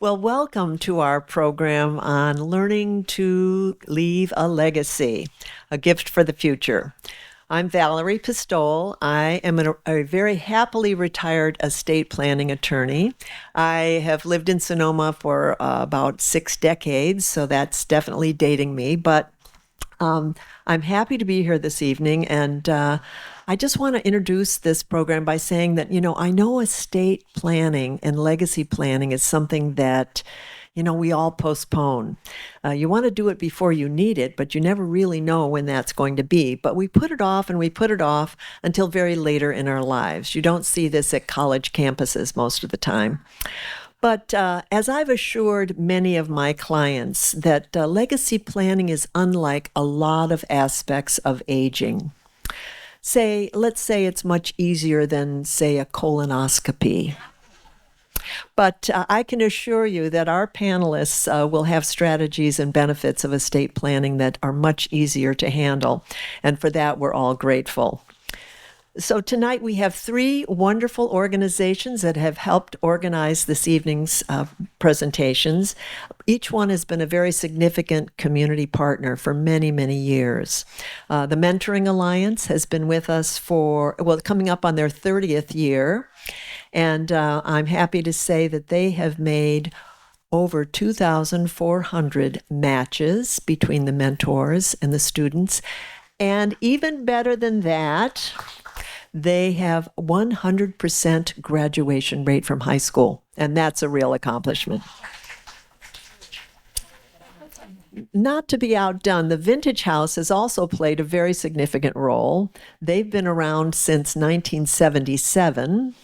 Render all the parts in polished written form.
Well, welcome to our program on learning to leave a legacy, a gift for the future. I'm Valerie Pistole. I am a very happily retired estate planning attorney. I have lived in Sonoma for about 6 decades, so that's definitely dating me, but I'm happy to be here this evening, and I just want to introduce this program by saying that, I know estate planning and legacy planning is something that, we all postpone. You want to do it before you need it, but you never really know when that's going to be. But we put it off and we put it off until very later in our lives. You don't see this at college campuses most of the time. But as I've assured many of my clients, that legacy planning is unlike a lot of aspects of aging. Let's say it's much easier than, say, a colonoscopy. But I can assure you that our panelists will have strategies and benefits of estate planning that are much easier to handle. And for that, we're all grateful. So tonight we have 3 wonderful organizations that have helped organize this evening's presentations. Each one has been a very significant community partner for many, many years. The Mentoring Alliance has been with us coming up on their 30th year. And I'm happy to say that they have made over 2,400 matches between the mentors and the students. And even better than that, they have 100% graduation rate from high school, and that's a real accomplishment. Not to be outdone, the Vintage House has also played a very significant role. They've been around since 1977,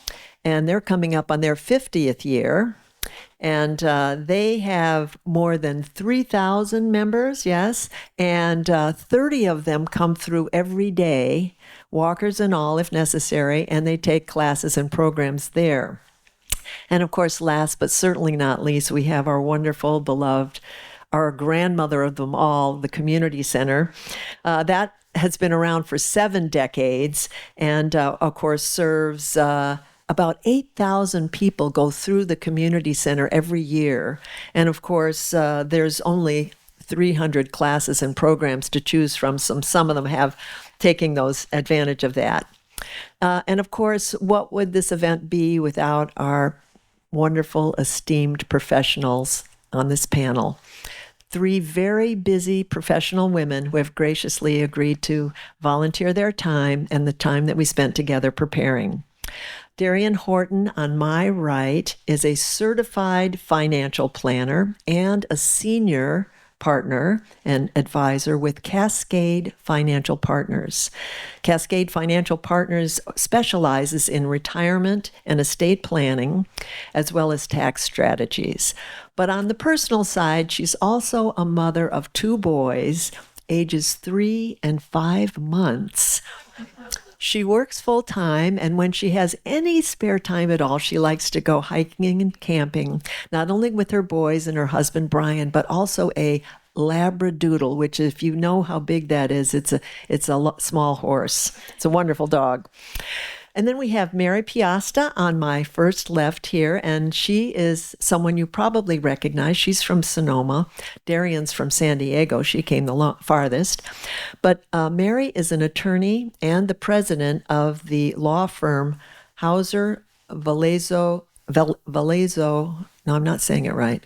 and they're coming up on their 50th year. And they have more than 3,000 members, yes, and 30 of them come through every day, walkers and all if necessary, and they take classes and programs there. And of course, last but certainly not least, we have our wonderful, beloved, our grandmother of them all, the community center. That has been around for 7 decades and, of course, serves about 8,000 people go through the community center every year. And of course, there's only 300 classes and programs to choose from. Some of them have taken those advantage of that. And of course, what would this event be without our wonderful, esteemed professionals on this panel? 3 very busy professional women who have graciously agreed to volunteer their time and the time that we spent together preparing. Darian Horton, on my right, is a certified financial planner and a senior partner and advisor with Cascade Financial Partners. Cascade Financial Partners specializes in retirement and estate planning, as well as tax strategies. But on the personal side, she's also a mother of 2 boys, ages 3 and 5 months. She works full-time, and when she has any spare time at all, she likes to go hiking and camping, not only with her boys and her husband, Brian, but also a Labradoodle, which, if you know how big that is, it's a small horse. It's a wonderful dog. And then we have Mary Piasta on my first left here, and she is someone you probably recognize. She's from Sonoma. Darian's from San Diego. She came the farthest. But Mary is an attorney and the president of the law firm Hauser Vallezo, no, I'm not saying it right,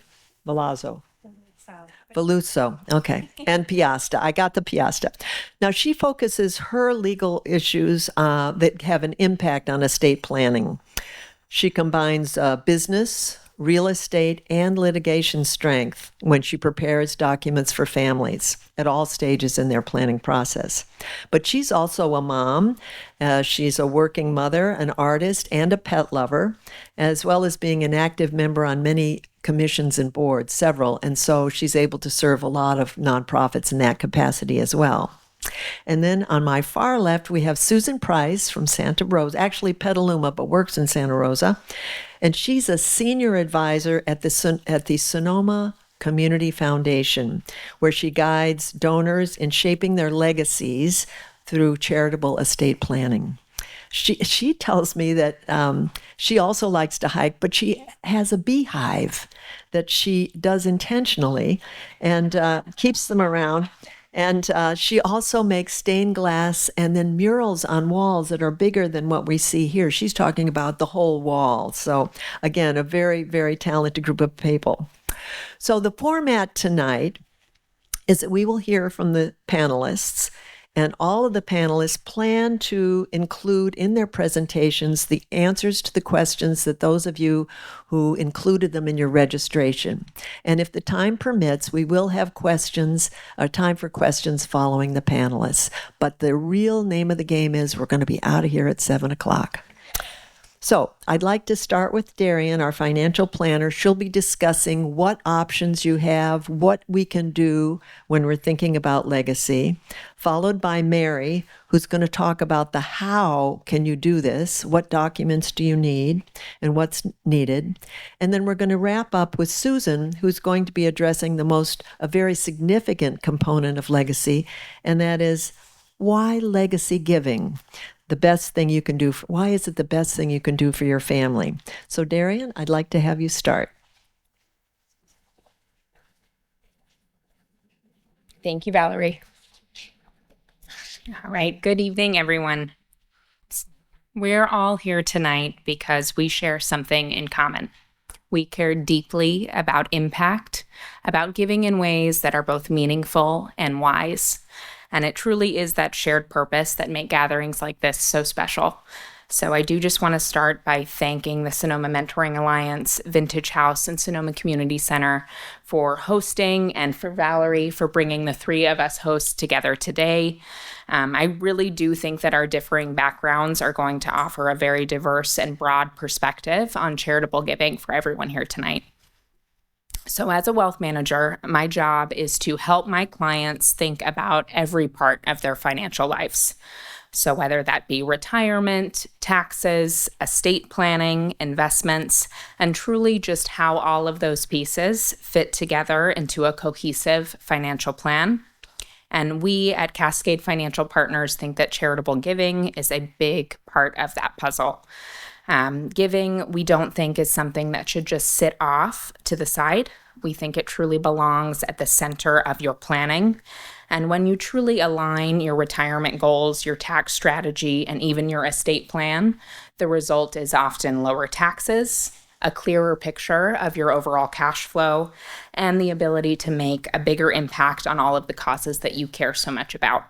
Veluso, okay, and Piasta. I got the Piasta. Now, she focuses her legal issues that have an impact on estate planning. She combines business, real estate, and litigation strength when she prepares documents for families at all stages in their planning process. But she's also a mom. She's a working mother, an artist, and a pet lover, as well as being an active member on many commissions and boards, several, and so she's able to serve a lot of nonprofits in that capacity as well. And then on my far left, we have Susan Price from Santa Rosa, actually Petaluma, but works in Santa Rosa. And she's a senior advisor at the Sonoma Community Foundation, where she guides donors in shaping their legacies through charitable estate planning. She tells me that she also likes to hike, but she has a beehive that she does intentionally and keeps them around. And she also makes stained glass and then murals on walls that are bigger than what we see here. She's talking about the whole wall. So, again, a very, very talented group of people. So, the format tonight is that we will hear from the panelists, and all of the panelists plan to include in their presentations the answers to the questions that those of you who included them in your registration. And if the time permits, we will have time for questions following the panelists. But the real name of the game is we're going to be out of here at 7 o'clock. So I'd like to start with Darian, our financial planner. She'll be discussing what options you have, what we can do when we're thinking about legacy, followed by Mary, who's going to talk about the how can you do this, what documents do you need, and what's needed. And then we're going to wrap up with Susan, who's going to be addressing a very significant component of legacy, and that is why legacy giving? The best thing you can do. Why is it the best thing you can do for your family? So, Darian, I'd like to have you start. Thank you, Valerie. All right. Good evening, everyone. We're all here tonight because we share something in common. We care deeply about impact, about giving in ways that are both meaningful and wise. And it truly is that shared purpose that make gatherings like this so special. So I do just want to start by thanking the Sonoma Mentoring Alliance, Vintage House, and Sonoma Community Center for hosting, and for Valerie for bringing the three of us hosts together today. I really do think that our differing backgrounds are going to offer a very diverse and broad perspective on charitable giving for everyone here tonight. So as a wealth manager, my job is to help my clients think about every part of their financial lives. So whether that be retirement, taxes, estate planning, investments, and truly just how all of those pieces fit together into a cohesive financial plan. And we at Cascade Financial Partners think that charitable giving is a big part of that puzzle. Giving, we don't think, is something that should just sit off to the side. We think it truly belongs at the center of your planning. And when you truly align your retirement goals, your tax strategy, and even your estate plan, the result is often lower taxes, a clearer picture of your overall cash flow, and the ability to make a bigger impact on all of the causes that you care so much about.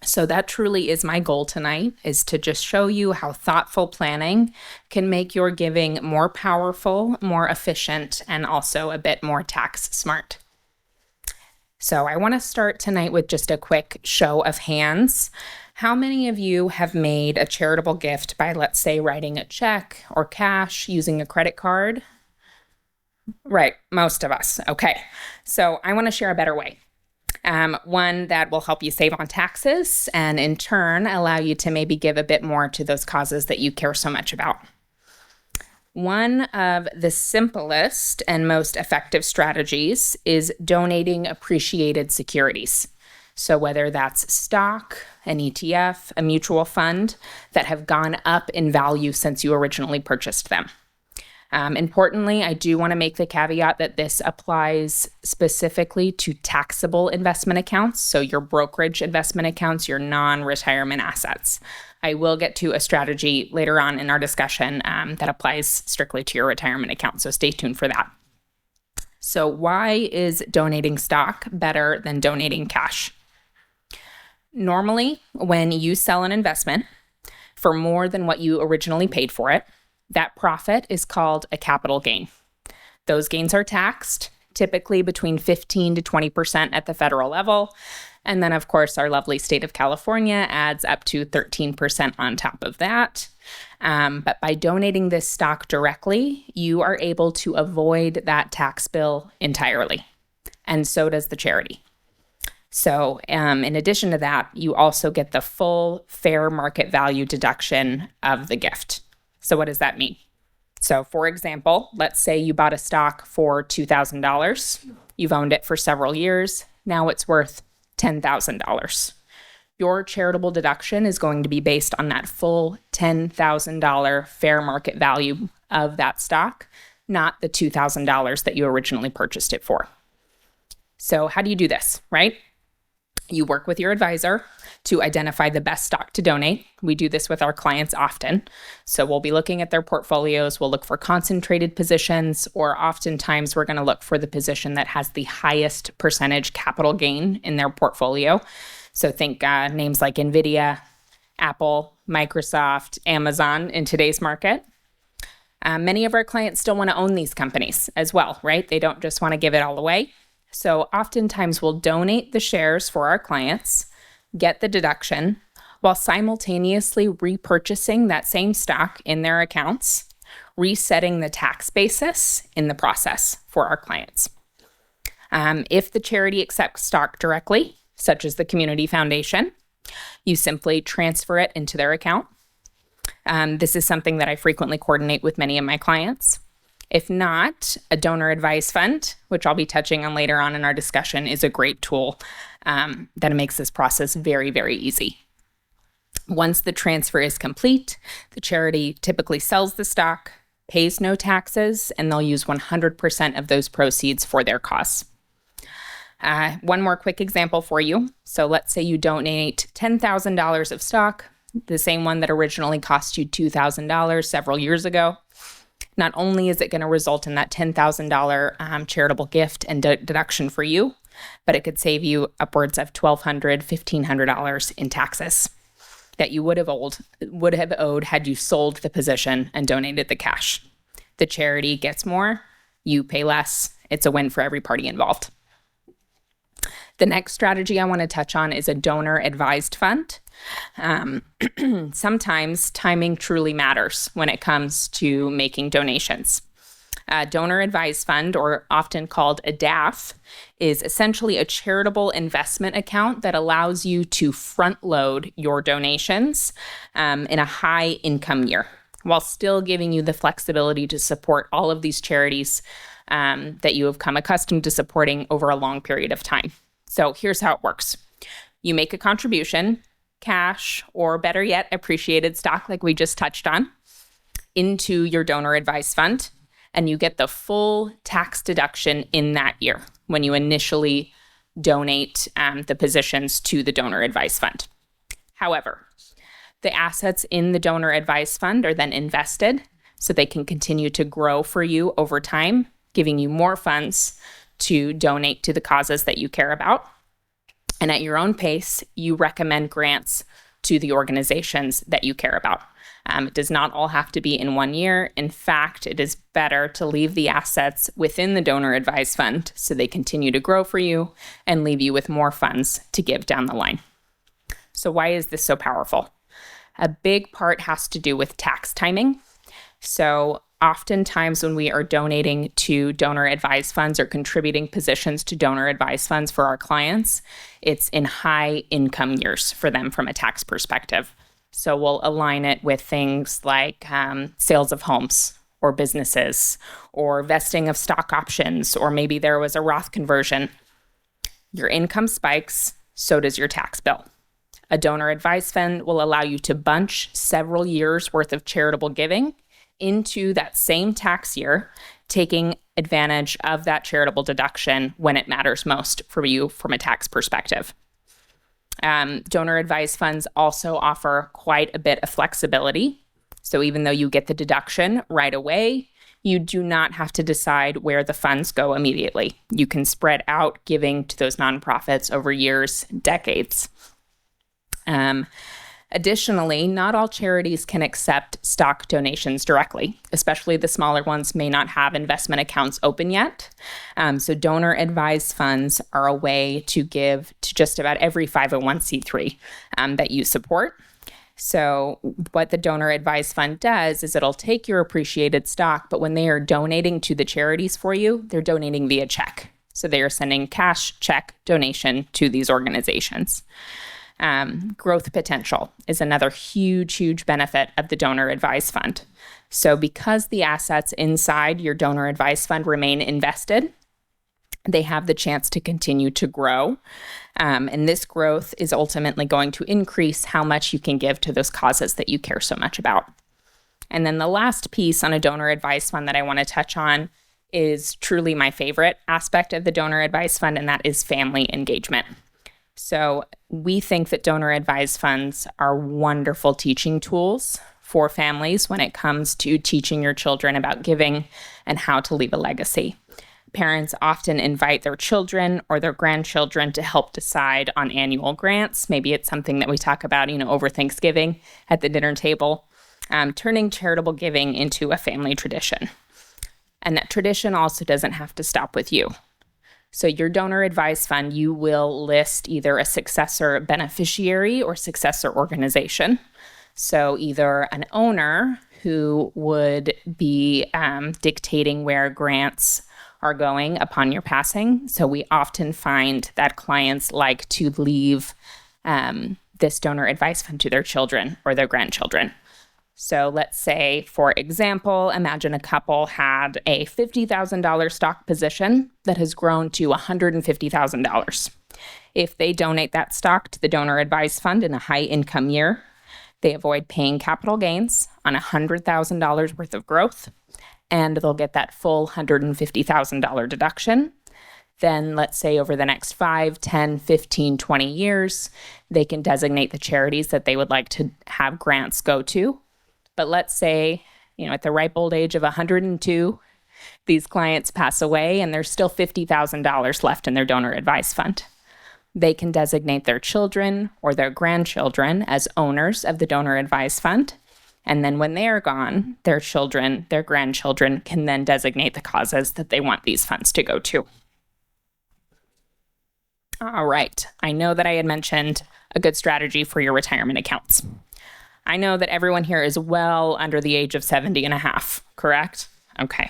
So that truly is my goal tonight, is to just show you how thoughtful planning can make your giving more powerful, more efficient, and also a bit more tax smart. So I want to start tonight with just a quick show of hands. How many of you have made a charitable gift by, let's say, writing a check or cash using a credit card? Right, most of us. Okay, so I want to share a better way. One that will help you save on taxes and in turn allow you to maybe give a bit more to those causes that you care so much about. One of the simplest and most effective strategies is donating appreciated securities. So whether that's stock, an ETF, a mutual fund that have gone up in value since you originally purchased them. Importantly, I do want to make the caveat that this applies specifically to taxable investment accounts, so your brokerage investment accounts, your non-retirement assets. I will get to a strategy later on in our discussion that applies strictly to your retirement account, so stay tuned for that. So why is donating stock better than donating cash? Normally, when you sell an investment for more than what you originally paid for it, that profit is called a capital gain. Those gains are taxed, typically between 15 to 20% at the federal level. And then, of course, our lovely state of California adds up to 13% on top of that. But by donating this stock directly, you are able to avoid that tax bill entirely. And so does the charity. So in addition to that, you also get the full fair market value deduction of the gift. So what does that mean? So for example, let's say you bought a stock for $2,000. You've owned it for several years. Now it's worth $10,000. Your charitable deduction is going to be based on that full $10,000 fair market value of that stock, not the $2,000 that you originally purchased it for. So how do you do this, right? You work with your advisor to identify the best stock to donate. We do this with our clients often. So we'll be looking at their portfolios. We'll look for concentrated positions, or oftentimes we're going to look for the position that has the highest percentage capital gain in their portfolio. So think names like NVIDIA, Apple, Microsoft, Amazon in today's market. Many of our clients still want to own these companies as well, right? They don't just want to give it all away. So oftentimes we'll donate the shares for our clients, get the deduction, while simultaneously repurchasing that same stock in their accounts, resetting the tax basis in the process for our clients. If the charity accepts stock directly, such as the community foundation, you simply transfer it into their account. This is something that I frequently coordinate with many of my clients. If not, a donor advised fund, which I'll be touching on later on in our discussion, is a great tool that makes this process very, very easy. Once the transfer is complete, the charity typically sells the stock, pays no taxes, and they'll use 100% of those proceeds for their cause. One more quick example for you. So let's say you donate $10,000 of stock, the same one that originally cost you $2,000 several years ago. Not only is it going to result in that $10,000 charitable gift and deduction for you, but it could save you upwards of $1,200, $1,500 in taxes that you would have owed had you sold the position and donated the cash. The charity gets more, you pay less. It's a win for every party involved. The next strategy I want to touch on is a donor advised fund. Sometimes timing truly matters when it comes to making donations. A donor advised fund, or often called a DAF, is essentially a charitable investment account that allows you to front load your donations in a high income year, while still giving you the flexibility to support all of these charities that you have come accustomed to supporting over a long period of time. So here's how it works. You make a contribution, cash, or better yet, appreciated stock like we just touched on, into your donor advised fund, and you get the full tax deduction in that year when you initially donate the positions to the donor advised fund. However, the assets in the donor advised fund are then invested so they can continue to grow for you over time, giving you more funds to donate to the causes that you care about. And at your own pace, you recommend grants to the organizations that you care about. It does not all have to be in 1 year. In fact, it is better to leave the assets within the donor advised fund so they continue to grow for you and leave you with more funds to give down the line. So why is this so powerful? A big part has to do with tax timing. So oftentimes when we are donating to donor advised funds or contributing positions to donor advised funds for our clients, it's in high income years for them from a tax perspective. So we'll align it with things like sales of homes or businesses or vesting of stock options, or maybe there was a Roth conversion. Your income spikes, so does your tax bill. A donor advised fund will allow you to bunch several years worth of charitable giving into that same tax year, taking advantage of that charitable deduction when it matters most for you from a tax perspective. Donor advised funds also offer quite a bit of flexibility. So even though you get the deduction right away, you do not have to decide where the funds go immediately. You can spread out giving to those nonprofits over years, decades. Additionally, not all charities can accept stock donations directly, especially the smaller ones may not have investment accounts open yet. So donor advised funds are a way to give to just about every 501c3 that you support. So what the donor advised fund does is it'll take your appreciated stock, but when they are donating to the charities for you, they're donating via check. So they are sending cash, check, donation to these organizations. Growth potential is another huge benefit of the donor advised fund. So because the assets inside your donor advised fund remain invested, they have the chance to continue to grow. And this growth is ultimately going to increase how much you can give to those causes that you care so much about. And then the last piece on a donor advised fund that I want to touch on is truly my favorite aspect of the donor advised fund, and that is family engagement. So we think that donor advised funds are wonderful teaching tools for families when it comes to teaching your children about giving and how to leave a legacy. Parents often invite their children or their grandchildren to help decide on annual grants. Maybe it's something that we talk about, over Thanksgiving at the dinner table, turning charitable giving into a family tradition. And that tradition also doesn't have to stop with you. So your donor advised fund, you will list either a successor beneficiary or successor organization. So either an owner who would be dictating where grants are going upon your passing. So we often find that clients like to leave this donor advised fund to their children or their grandchildren. So let's say, for example, imagine a couple had a $50,000 stock position that has grown to $150,000. If they donate that stock to the donor advised fund in a high income year, they avoid paying capital gains on $100,000 worth of growth, and they'll get that full $150,000 deduction. Then let's say over the next 5, 10, 15, 20 years, they can designate the charities that they would like to have grants go to. But let's say, at the ripe old age of 102, these clients pass away and there's still $50,000 left in their donor advised fund. They can designate their children or their grandchildren as owners of the donor advised fund. And then when they are gone, their children, their grandchildren can then designate the causes that they want these funds to go to. All right. I know that I had mentioned a good strategy for your retirement accounts. I know that everyone here is well under the age of 70 and a half, correct? Okay.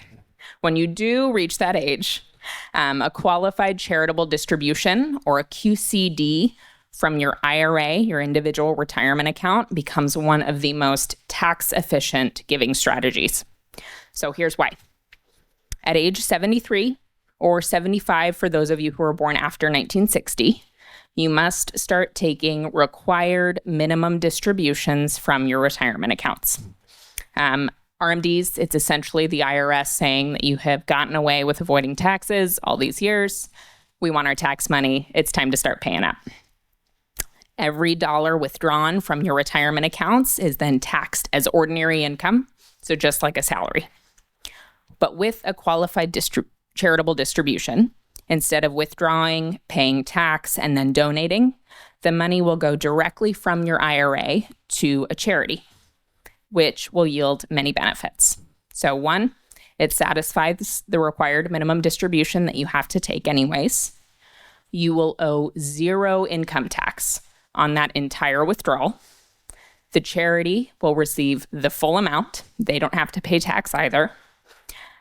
When you do reach that age, a qualified charitable distribution, or a QCD, from your IRA, your individual retirement account, becomes one of the most tax-efficient giving strategies. So here's why. At age 73 or 75 for those of you who were born after 1960, you must start taking required minimum distributions from your retirement accounts. RMDs, it's essentially the IRS saying that you have gotten away with avoiding taxes all these years. We want our tax money. It's time to start paying up. Every dollar withdrawn from your retirement accounts is then taxed as ordinary income, so just like a salary. But with a qualified charitable distribution, instead of withdrawing, paying tax, and then donating, the money will go directly from your IRA to a charity, which will yield many benefits. So one, it satisfies the required minimum distribution that you have to take anyways. You will owe zero income tax on that entire withdrawal. The charity will receive the full amount. They don't have to pay tax either.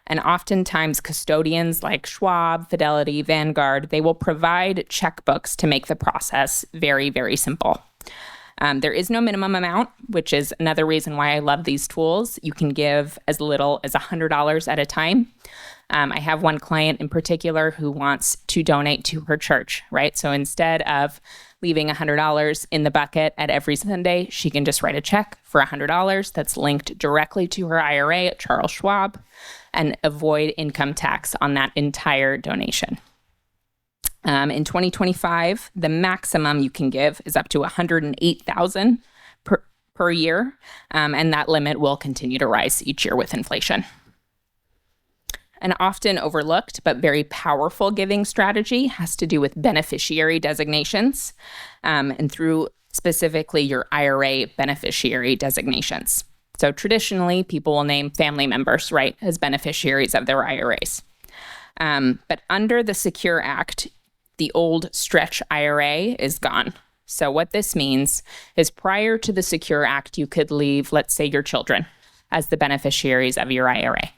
And oftentimes custodians like Schwab, Fidelity, Vanguard, they will provide checkbooks to make the process very, very simple. There is no minimum amount, which is another reason why I love these tools. You can give as little as $100 at a time. I have one client in particular who wants to donate to her church, right? So instead of leaving $100 in the bucket at every Sunday, she can just write a check for $100 that's linked directly to her IRA at Charles Schwab and avoid income tax on that entire donation. In 2025, the maximum you can give is up to $108,000 per year, and that limit will continue to rise each year with inflation. An often overlooked but very powerful giving strategy has to do with beneficiary designations, and through specifically your IRA beneficiary designations. So traditionally, people will name family members, right, as beneficiaries of their IRAs. But under the Secure Act, the old stretch IRA is gone. So what this means is prior to the Secure Act, you could leave, let's say, your children as the beneficiaries of your IRA.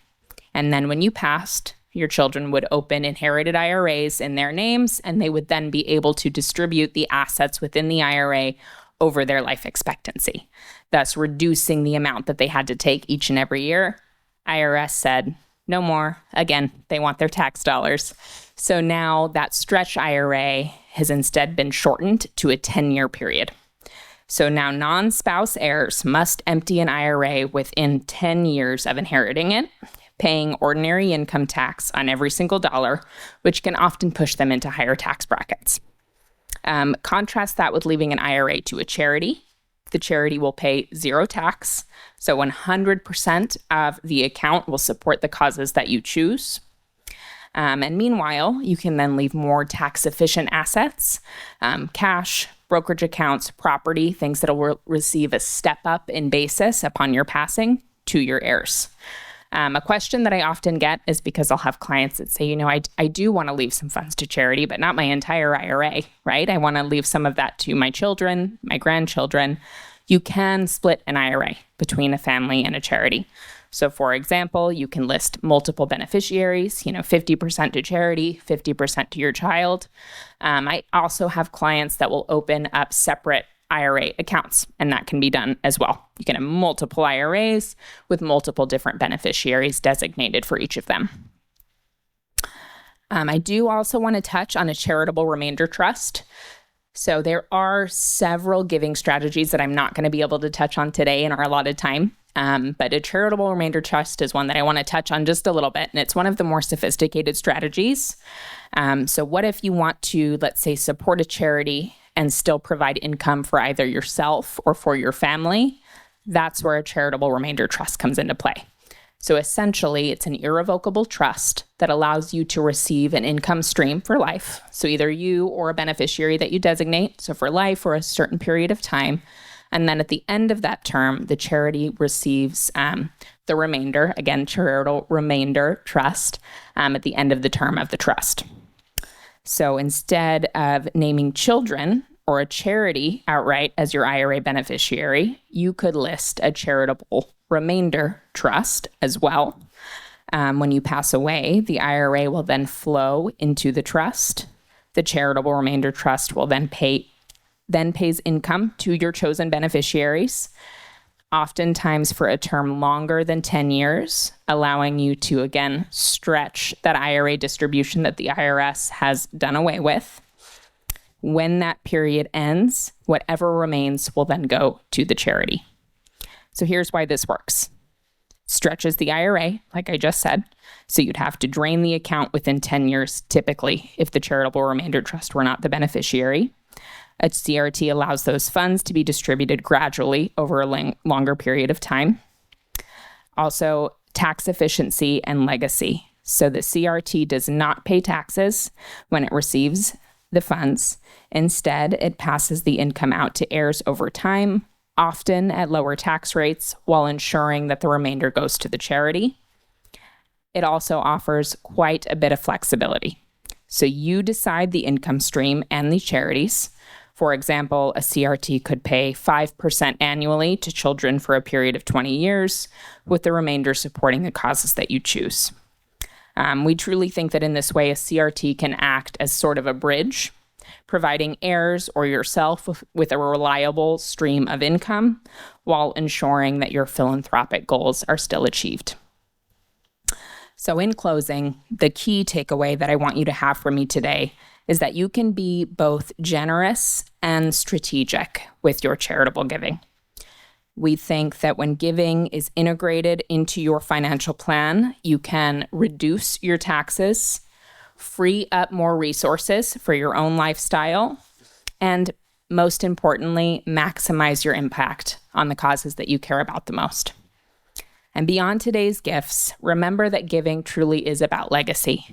And then when you passed, your children would open inherited IRAs in their names, and they would then be able to distribute the assets within the IRA over their life expectancy, thus reducing the amount that they had to take each and every year. IRS said, No more. Again, they want their tax dollars. So now that stretch IRA has instead been shortened to a 10-year period. So now non-spouse heirs must empty an IRA within 10 years of inheriting it, paying ordinary income tax on every single dollar, which can often push them into higher tax brackets. Contrast that with leaving an IRA to a charity. The charity will pay zero tax, so 100% of the account will support the causes that you choose. And meanwhile, you can then leave more tax-efficient assets, cash, brokerage accounts, property, things that will receive a step up in basis upon your passing to your heirs. A question that I often get is because I'll have clients that say, I do want to leave some funds to charity, but not my entire IRA, right? I want to leave some of that to my children, my grandchildren. You can split an IRA between a family and a charity. So for example, you can list multiple beneficiaries, 50% to charity, 50% to your child. I also have clients that will open up separate IRA accounts, and that can be done as well. You can have multiple IRAs with multiple different beneficiaries designated for each of them. I do also want to touch on a charitable remainder trust. So there are several giving strategies that I'm not going to be able to touch on today in our allotted time. But a charitable remainder trust is one that I want to touch on just a little bit, and it's one of the more sophisticated strategies. So what if you want to, let's say, support a charity and still provide income for either yourself or for your family? That's where a charitable remainder trust comes into play. So essentially, it's an irrevocable trust that allows you to receive an income stream for life. So either you or a beneficiary that you designate, so for life or a certain period of time. And then at the end of that term, the charity receives the remainder, again, charitable remainder trust, at the end of the term of the trust. So instead of naming children or a charity outright as your IRA beneficiary, you could list a charitable remainder trust as well. When you pass away, the IRA will then flow into the trust. The charitable remainder trust will then pays income to your chosen beneficiaries, oftentimes for a term longer than 10 years, allowing you to, again, stretch that IRA distribution that the IRS has done away with. When that period ends, whatever remains will then go to the charity. So here's why this works. Stretches the IRA, like I just said, so you'd have to drain the account within 10 years, typically, if the charitable remainder trust were not the beneficiary. A CRT allows those funds to be distributed gradually over a longer period of time. Also, tax efficiency and legacy. So the CRT does not pay taxes when it receives the funds. Instead, it passes the income out to heirs over time, often at lower tax rates, while ensuring that the remainder goes to the charity. It also offers quite a bit of flexibility. So you decide the income stream and the charities. For example, a CRT could pay 5% annually to children for a period of 20 years, with the remainder supporting the causes that you choose. We truly think that in this way, a CRT can act as sort of a bridge, providing heirs or yourself with a reliable stream of income while ensuring that your philanthropic goals are still achieved. So in closing, the key takeaway that I want you to have from me today is that you can be both generous and strategic with your charitable giving. We think that when giving is integrated into your financial plan, you can reduce your taxes, free up more resources for your own lifestyle, and most importantly, maximize your impact on the causes that you care about the most. And beyond today's gifts, remember that giving truly is about legacy.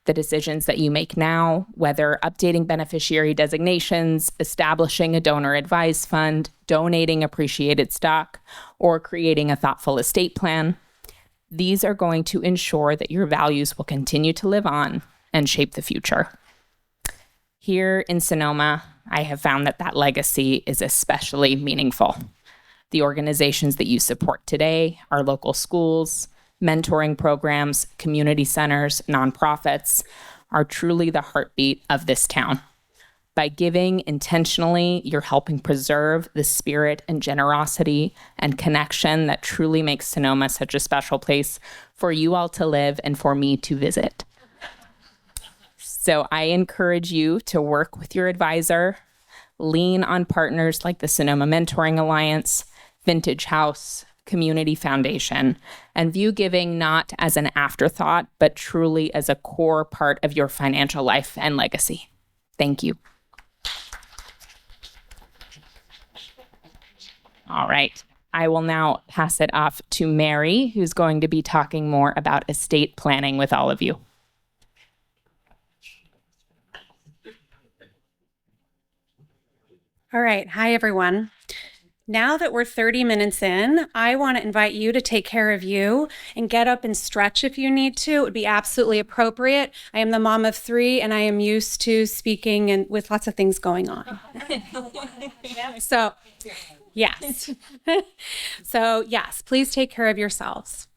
The decisions that you make now, whether updating beneficiary designations, establishing a donor advised fund, donating appreciated stock, or creating a thoughtful estate plan, these are going to ensure that your values will continue to live on and shape the future. Here in Sonoma, I have found that legacy is especially meaningful. The organizations that you support today are local schools, mentoring programs, community centers, nonprofits are truly the heartbeat of this town. By giving intentionally, you're helping preserve the spirit and generosity and connection that truly makes Sonoma such a special place for you all to live and for me to visit. So I encourage you to work with your advisor, lean on partners like the Sonoma Mentoring Alliance, Vintage House, Community Foundation, and view giving not as an afterthought, but truly as a core part of your financial life and legacy. Thank you. All right. I will now pass it off to Mary, who's going to be talking more about estate planning with all of you. All right. Hi, everyone. Now that we're 30 minutes in, I want to invite you to take care of you and get up and stretch if you need to. It would be absolutely appropriate. I am the mom of 3, and I am used to speaking and with lots of things going on. So, yes. So, yes, please take care of yourselves.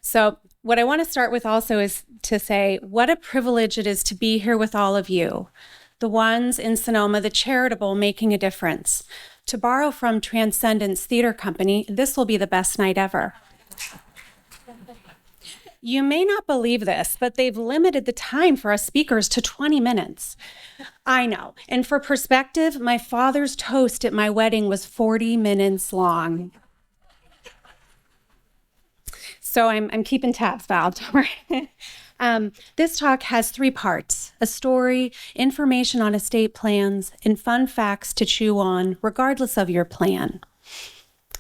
So, what I want to start with also is to say what a privilege it is to be here with all of you. The ones in Sonoma, the charitable, making a difference. To borrow from Transcendence Theater Company, this will be the best night ever. You may not believe this, but they've limited the time for us speakers to 20 minutes. I know. And for perspective, my father's toast at my wedding was 40 minutes long. So I'm keeping tabs, Val. This talk has 3 parts: a story, information on estate plans, and fun facts to chew on, regardless of your plan.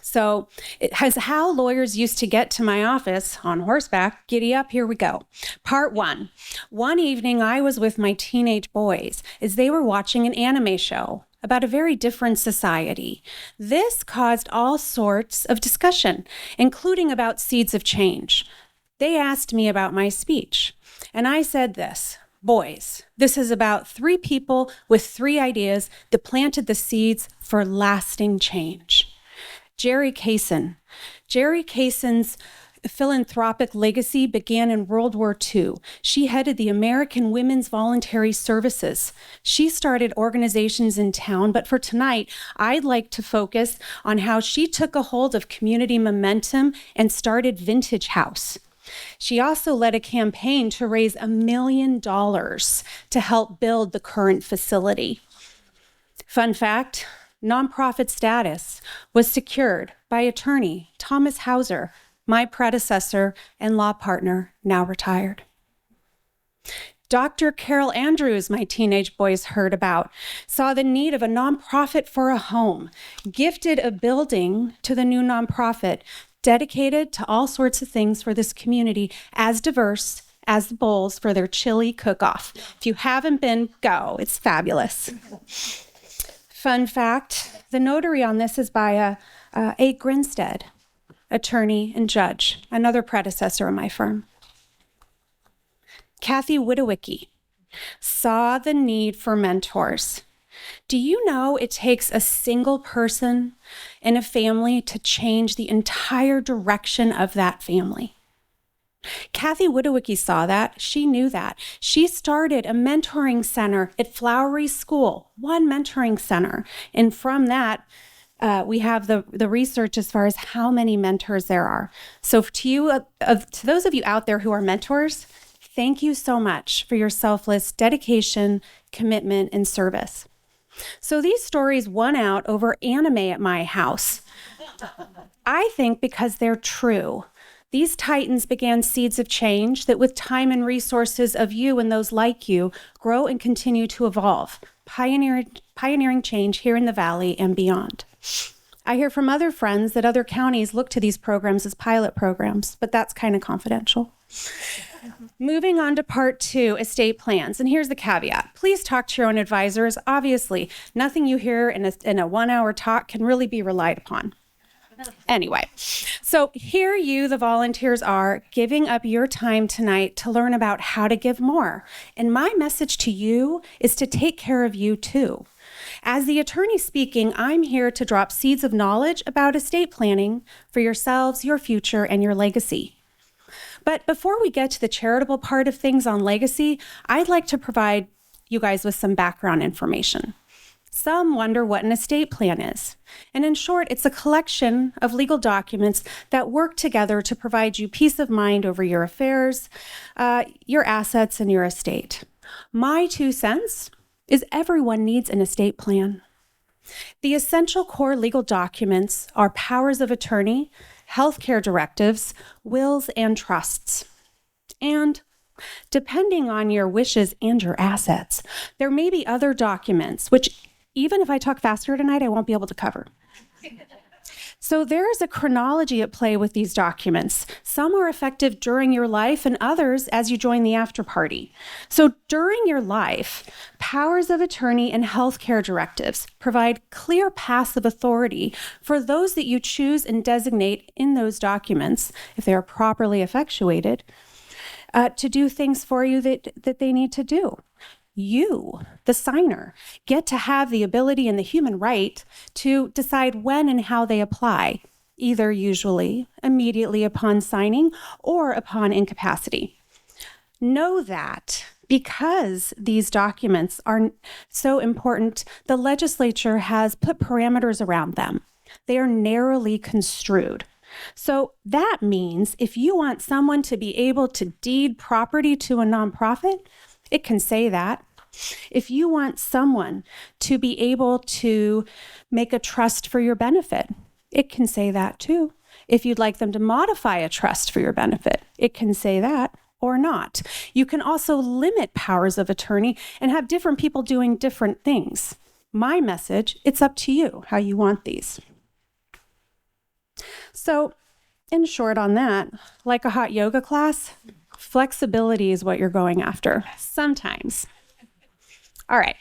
So it has how lawyers used to get to my office on horseback. Giddy up, here we go. Part 1. One evening, I was with my teenage boys as they were watching an anime show about a very different society. This caused all sorts of discussion, including about seeds of change. They asked me about my speech, and I said this: boys, this is about 3 people with 3 ideas that planted the seeds for lasting change. Jerry Kaysen. Jerry Kaysen's philanthropic legacy began in World War II. She headed the American Women's Voluntary Services. She started organizations in town, but for tonight, I'd like to focus on how she took a hold of community momentum and started Vintage House. She also led a campaign to raise $1 million to help build the current facility. Fun fact, nonprofit status was secured by attorney Thomas Hauser, my predecessor and law partner, now retired. Dr. Carol Andrews, my teenage boys heard about, saw the need of a nonprofit for a home, gifted a building to the new nonprofit, dedicated to all sorts of things for this community, as diverse as the bowls for their chili cook-off. If you haven't been, go. It's fabulous. Fun fact, the notary on this is by A. Grinstead, attorney and judge, another predecessor of my firm. Kathy Widowicki saw the need for mentors. Do you know it takes a single person in a family to change the entire direction of that family? Kathy Widowicki saw that. She knew that. She started a mentoring center at Flowery School, one mentoring center. And from that, we have the research as far as how many mentors there are. So to those of you out there who are mentors, thank you so much for your selfless dedication, commitment, and service. So these stories won out over anime at my house. I think because they're true. These titans began seeds of change that with time and resources of you and those like you grow and continue to evolve, pioneering change here in the Valley and beyond. I hear from other friends that other counties look to these programs as pilot programs, but that's kind of confidential. Moving on to part 2, estate plans. And here's the caveat. Please talk to your own advisors. Obviously, nothing you hear in a 1-hour talk can really be relied upon. Anyway, so here you, the volunteers, are giving up your time tonight to learn about how to give more. And my message to you is to take care of you too. As the attorney speaking, I'm here to drop seeds of knowledge about estate planning for yourselves, your future, and your legacy. But before we get to the charitable part of things on legacy, I'd like to provide you guys with some background information. Some wonder what an estate plan is. And in short, it's a collection of legal documents that work together to provide you peace of mind over your affairs, your assets, and your estate. My 2 cents is everyone needs an estate plan. The essential core legal documents are powers of attorney, healthcare directives, wills, and trusts. And depending on your wishes and your assets, there may be other documents, which even if I talk faster tonight, I won't be able to cover. So there is a chronology at play with these documents. Some are effective during your life and others as you join the after party. So during your life, powers of attorney and healthcare directives provide clear paths of authority for those that you choose and designate in those documents, if they are properly effectuated, to do things for you that they need to do. You, the signer, get to have the ability and the human right to decide when and how they apply, either usually immediately upon signing or upon incapacity. Know that because these documents are so important, the legislature has put parameters around them. They are narrowly construed. So that means if you want someone to be able to deed property to a nonprofit, it can say that. If you want someone to be able to make a trust for your benefit, it can say that too. If you'd like them to modify a trust for your benefit, it can say that or not. You can also limit powers of attorney and have different people doing different things. My message, it's up to you how you want these. So, in short on that, like a hot yoga class, flexibility is what you're going after, sometimes. All right.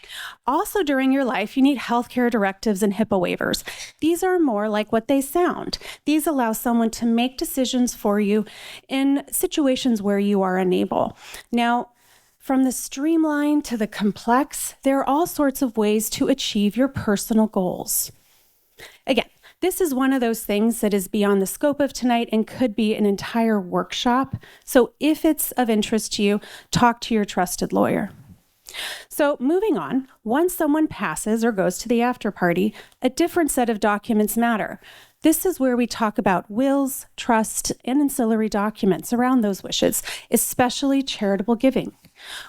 Also during your life, you need healthcare directives and HIPAA waivers. These are more like what they sound. These allow someone to make decisions for you in situations where you are unable. Now, from the streamlined to the complex, there are all sorts of ways to achieve your personal goals. Again, this is one of those things that is beyond the scope of tonight and could be an entire workshop. So if it's of interest to you, talk to your trusted lawyer. So moving on, once someone passes or goes to the after party, a different set of documents matter. This is where we talk about wills, trust, and ancillary documents around those wishes, especially charitable giving.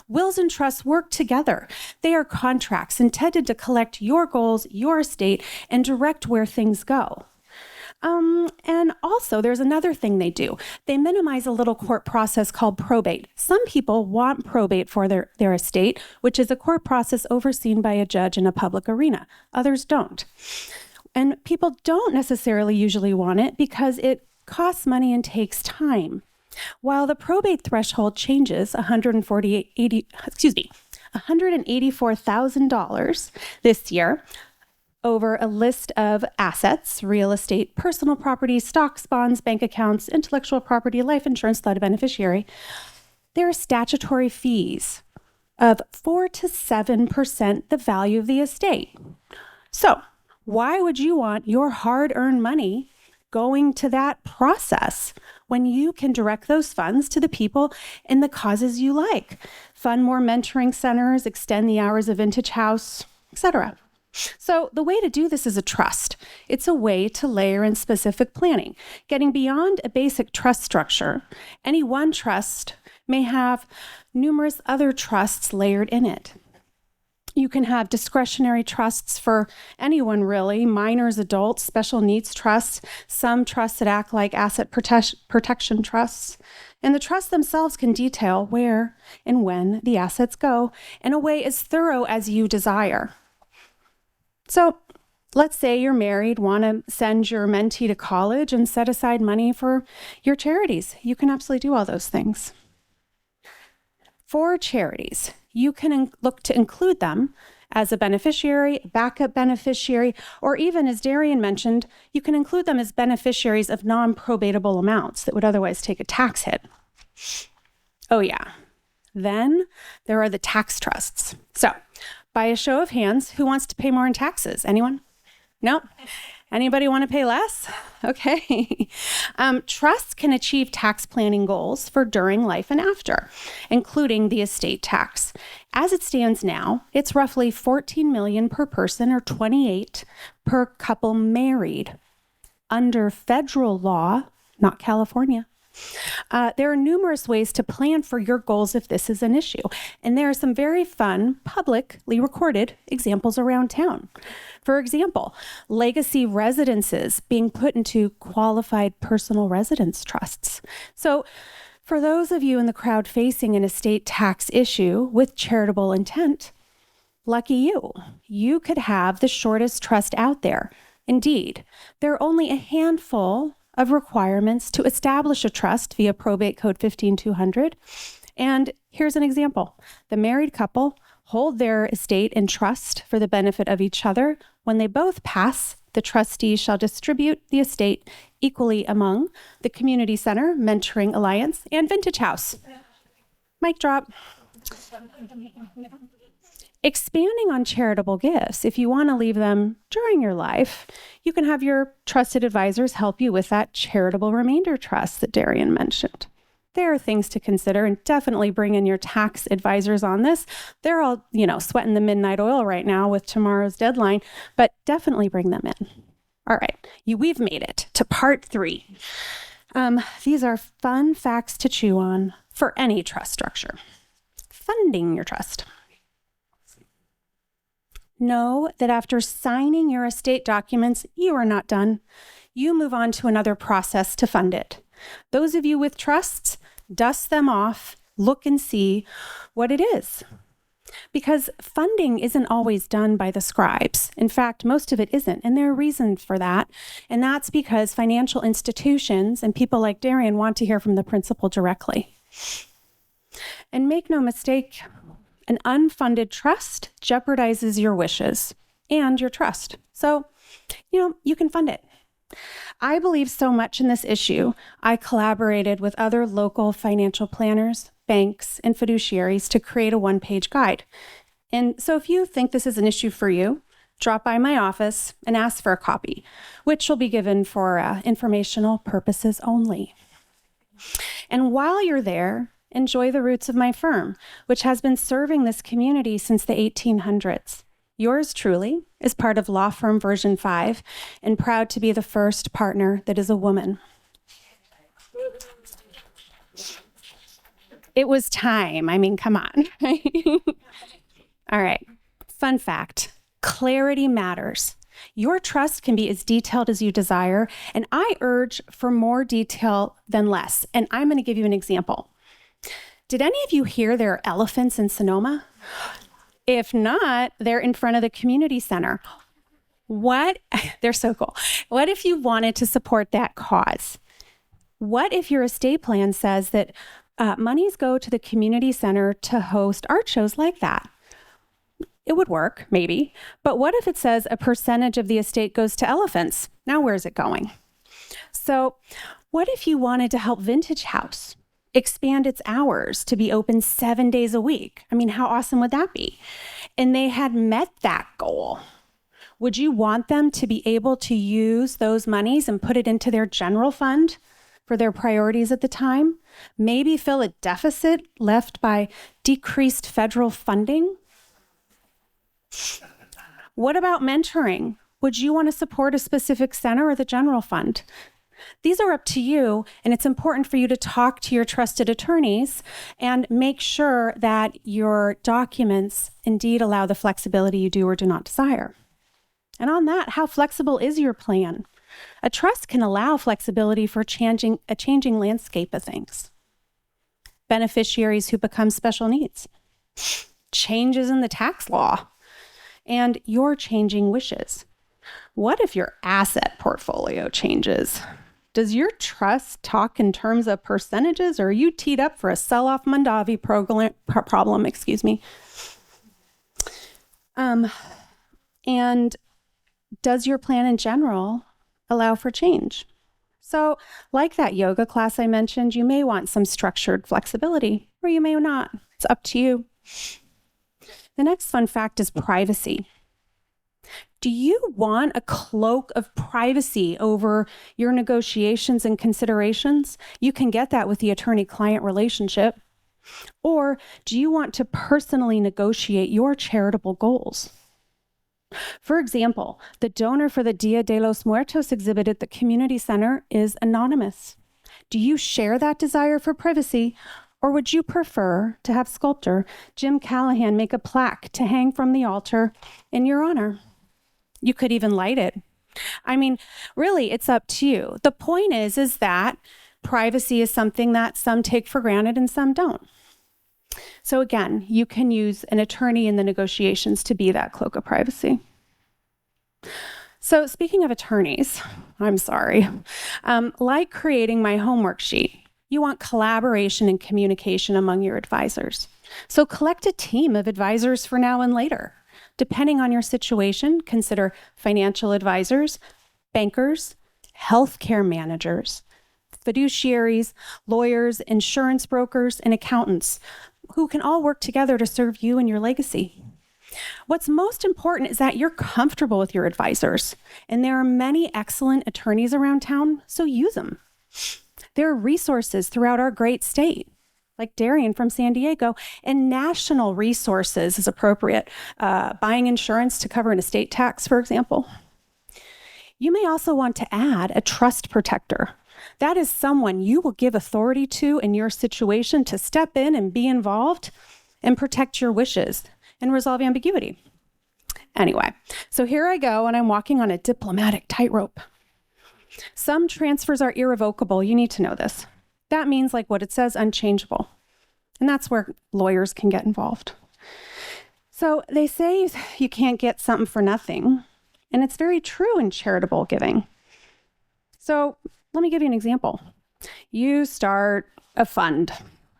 Wills and trusts work together. They are contracts intended to collect your goals, your estate, and direct where things go. And also there's another thing they do. They minimize a little court process called probate. Some people want probate for their estate, which is a court process overseen by a judge in a public arena. Others don't. And people don't necessarily usually want it because it costs money and takes time. While the probate threshold changes $184,000 this year, over a list of assets, real estate, personal property, stocks, bonds, bank accounts, intellectual property, life insurance without a beneficiary, there are statutory fees of 4 to 7% the value of the estate. So why would you want your hard-earned money going to that process when you can direct those funds to the people and the causes you like? Fund more mentoring centers, extend the hours of Vintage House, etc. So the way to do this is a trust. It's a way to layer in specific planning. Getting beyond a basic trust structure, any one trust may have numerous other trusts layered in it. You can have discretionary trusts for anyone really, minors, adults, special needs trusts, some trusts that act like asset protection trusts. And the trusts themselves can detail where and when the assets go in a way as thorough as you desire. So let's say you're married, want to send your mentee to college and set aside money for your charities. You can absolutely do all those things. For charities, you can look to include them as a beneficiary, backup beneficiary, or even, as Darian mentioned, you can include them as beneficiaries of non-probatable amounts that would otherwise take a tax hit. Oh yeah. Then there are the tax trusts. So, by a show of hands, who wants to pay more in taxes? Anyone? No? Anybody want to pay less? Okay. Trusts can achieve tax planning goals for during, life, and after, including the estate tax. As it stands now, it's roughly $14 million per person or $28 per couple married. Under federal law, not California, there are numerous ways to plan for your goals if this is an issue. And there are some very fun, publicly recorded examples around town. For example, legacy residences being put into qualified personal residence trusts. So for those of you in the crowd facing an estate tax issue with charitable intent, lucky you. You could have the shortest trust out there. Indeed, there are only a handful of requirements to establish a trust via Probate Code 15200. And here's an example. The married couple hold their estate in trust for the benefit of each other. When they both pass, the trustees shall distribute the estate equally among the Community Center, Mentoring Alliance, and Vintage House. Mic drop. Expanding on charitable gifts, if you want to leave them during your life, you can have your trusted advisors help you with that charitable remainder trust that Darian mentioned. There are things to consider, and definitely bring in your tax advisors on this. They're all, sweating the midnight oil right now with tomorrow's deadline, but definitely bring them in. All right, we've made it to part 3. These are fun facts to chew on for any trust structure. Funding your trust. Know that after signing your estate documents, you are not done. You move on to another process to fund it. Those of you with trusts, dust them off, look and see what it is. Because funding isn't always done by the scribes. In fact, most of it isn't, and there are reasons for that. And that's because financial institutions and people like Darian want to hear from the principal directly. And make no mistake, an unfunded trust jeopardizes your wishes and your trust. So, you can fund it. I believe so much in this issue, I collaborated with other local financial planners, banks, and fiduciaries to create a one-page guide. And so if you think this is an issue for you, drop by my office and ask for a copy, which will be given for informational purposes only. And while you're there, enjoy the roots of my firm, which has been serving this community since the 1800s. Yours truly is part of Law Firm Version 5 and proud to be the first partner that is a woman. It was time. Come on. All right. Fun fact. Clarity matters. Your trust can be as detailed as you desire, and I urge for more detail than less. And I'm going to give you an example. Did any of you hear there are elephants in Sonoma? If not, they're in front of the community center. They're so cool. What if you wanted to support that cause? What if your estate plan says that monies go to the community center to host art shows like that? It would work, maybe. But what if it says a percentage of the estate goes to elephants? Now where's it going? So what if you wanted to help Vintage House expand its hours to be open 7 days a week? How awesome would that be? And they had met that goal. Would you want them to be able to use those monies and put it into their general fund for their priorities at the time? Maybe fill a deficit left by decreased federal funding? What about mentoring? Would you want to support a specific center or the general fund? These are up to you, and it's important for you to talk to your trusted attorneys and make sure that your documents indeed allow the flexibility you do or do not desire. And on that, how flexible is your plan? A trust can allow flexibility for a changing landscape of things. Beneficiaries who become special needs, changes in the tax law, and your changing wishes. What if your asset portfolio changes? Does your trust talk in terms of percentages, or are you teed up for a sell-off Mondavi problem? And does your plan in general allow for change? So like that yoga class I mentioned, you may want some structured flexibility, or you may not. It's up to you. The next fun fact is privacy. Do you want a cloak of privacy over your negotiations and considerations? You can get that with the attorney-client relationship. Or do you want to personally negotiate your charitable goals? For example, the donor for the Dia de los Muertos exhibit at the community center is anonymous. Do you share that desire for privacy, or would you prefer to have sculptor Jim Callahan make a plaque to hang from the altar in your honor? You could even light it. I mean, really, it's up to you. The point is that privacy is something that some take for granted and some don't. So again, you can use an attorney in the negotiations to be that cloak of privacy. So speaking of attorneys, I'm sorry, like creating my homework sheet, you want collaboration and communication among your advisors. So collect a team of advisors for now and later. Depending on your situation, consider financial advisors, bankers, healthcare managers, fiduciaries, lawyers, insurance brokers, and accountants who can all work together to serve you and your legacy. What's most important is that you're comfortable with your advisors, and there are many excellent attorneys around town, so use them. There are resources throughout our great state, like Darian from San Diego, and national resources as appropriate, buying insurance to cover an estate tax, for example. You may also want to add a trust protector. That is someone you will give authority to in your situation to step in and be involved and protect your wishes and resolve ambiguity. Anyway, so here I go, and I'm walking on a diplomatic tightrope. Some transfers are irrevocable. You need to know this. That means, like what it says, unchangeable. And that's where lawyers can get involved. So they say you can't get something for nothing. And it's very true in charitable giving. So let me give you an example. You start a fund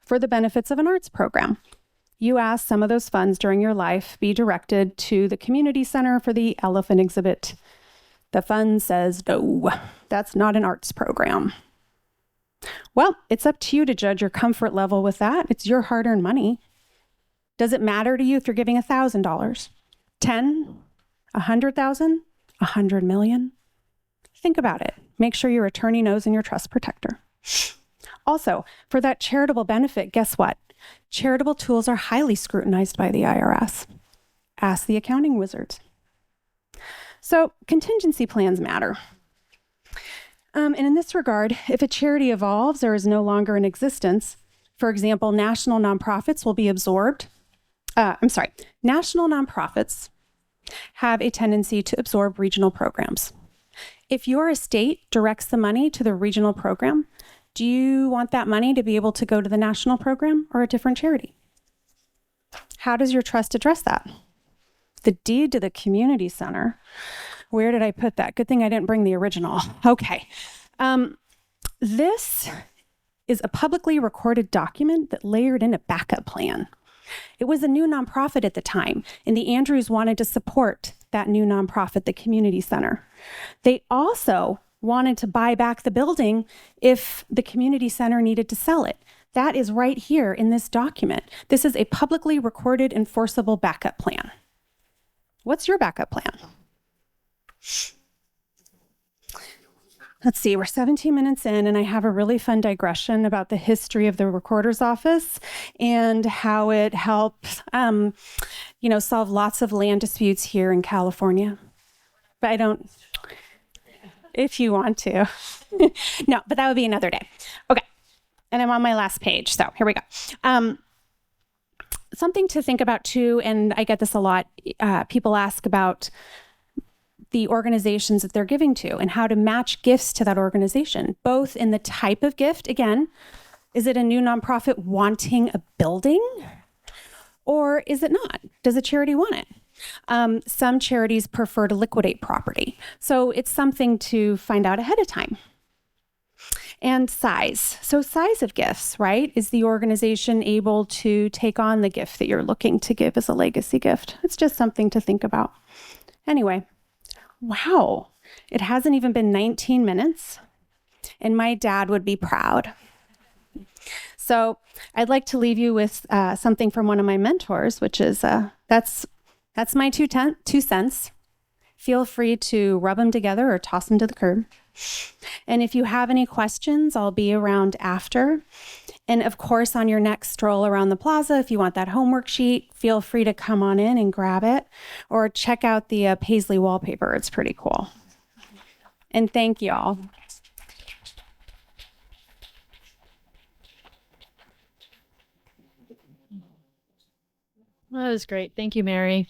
for the benefits of an arts program. You ask some of those funds during your life be directed to the community center for the elephant exhibit. The fund says, no, that's not an arts program. Well, it's up to you to judge your comfort level with that. It's your hard-earned money. Does it matter to you if you're giving $1,000, 10, 100,000, 100 million? Think about it. Make sure your attorney knows and your trust protector. Also, for that charitable benefit, guess what? Charitable tools are highly scrutinized by the IRS. Ask the accounting wizards. So contingency plans matter. And in this regard, if a charity evolves or is no longer in existence, for example, national nonprofits will be absorbed. National nonprofits have a tendency to absorb regional programs. If your estate directs the money to the regional program, do you want that money to be able to go to the national program or a different charity? How does your trust address that? The deed to the community center. Where did I put that? Good thing I didn't bring the original. Okay. This is a publicly recorded document that layered in a backup plan. It was a new nonprofit at the time, and the Andrews wanted to support that new nonprofit, the community center. They also wanted to buy back the building if the community center needed to sell it. That is right here in this document. This is a publicly recorded enforceable backup plan. What's your backup plan? Let's see, we're 17 minutes in, and I have a really fun digression about the history of the recorder's office and how it helps, solve lots of land disputes here in California. But I don't, if you want to. No, but that would be another day. Okay, and I'm on my last page, so here we go. Something to think about too, and I get this a lot, people ask about the organizations that they're giving to and how to match gifts to that organization, both in the type of gift. Again, is it a new nonprofit wanting a building or is it not? Does a charity want it? Some charities prefer to liquidate property. So it's something to find out ahead of time. And size. So size of gifts, right? Is the organization able to take on the gift that you're looking to give as a legacy gift? It's just something to think about. Anyway. Wow, it hasn't even been 19 minutes, and my dad would be proud. So I'd like to leave you with something from one of my mentors, which is, that's my 2 cents. feel free to rub them together or toss them to the curb. And if you have any questions, I'll be around after. And of course, on your next stroll around the plaza, if you want that homework sheet, feel free to come on in and grab it, or check out the Paisley wallpaper. It's pretty cool. And thank you all. That was great. Thank you, Mary.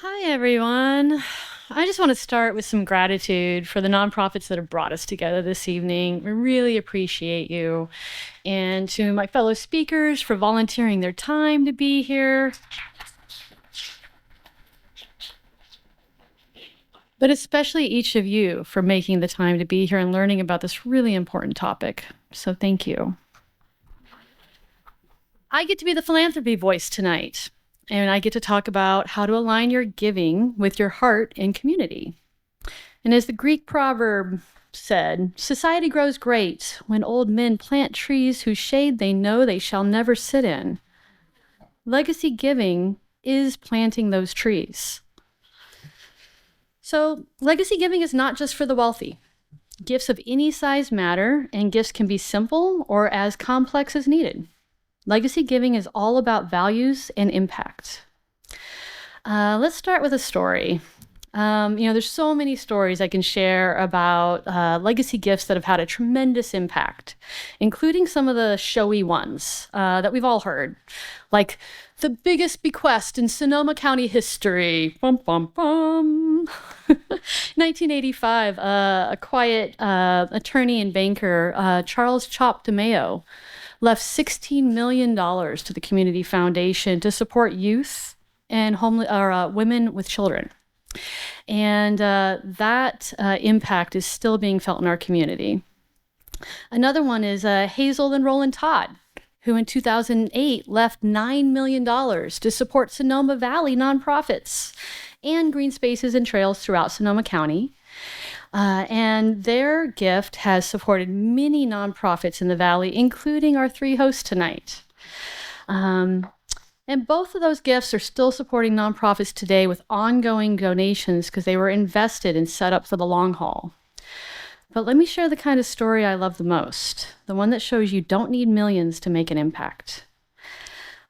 Hi, everyone. I just want to start with some gratitude for the nonprofits that have brought us together this evening. We really appreciate you. And to my fellow speakers for volunteering their time to be here. But especially each of you for making the time to be here and learning about this really important topic. So thank you. I get to be the philanthropy voice tonight, and I get to talk about how to align your giving with your heart and community. And as the Greek proverb said, society grows great when old men plant trees whose shade they know they shall never sit in. Legacy giving is planting those trees. So legacy giving is not just for the wealthy. Gifts of any size matter, and gifts can be simple or as complex as needed. Legacy giving is all about values and impact. Let's start with a story. There's so many stories I can share about legacy gifts that have had a tremendous impact, including some of the showy ones that we've all heard, like the biggest bequest in Sonoma County history. Bum, bum, bum. 1985, a quiet attorney and banker, Charles Chop DeMeo, left $16 million to the Community Foundation to support youth and women with children. And that impact is still being felt in our community. Another one is Hazel and Roland Todd, who in 2008 left $9 million to support Sonoma Valley nonprofits and green spaces and trails throughout Sonoma County. And their gift has supported many nonprofits in the Valley, including our three hosts tonight. And both of those gifts are still supporting nonprofits today with ongoing donations because they were invested and set up for the long haul. But let me share the kind of story I love the most, the one that shows you don't need millions to make an impact.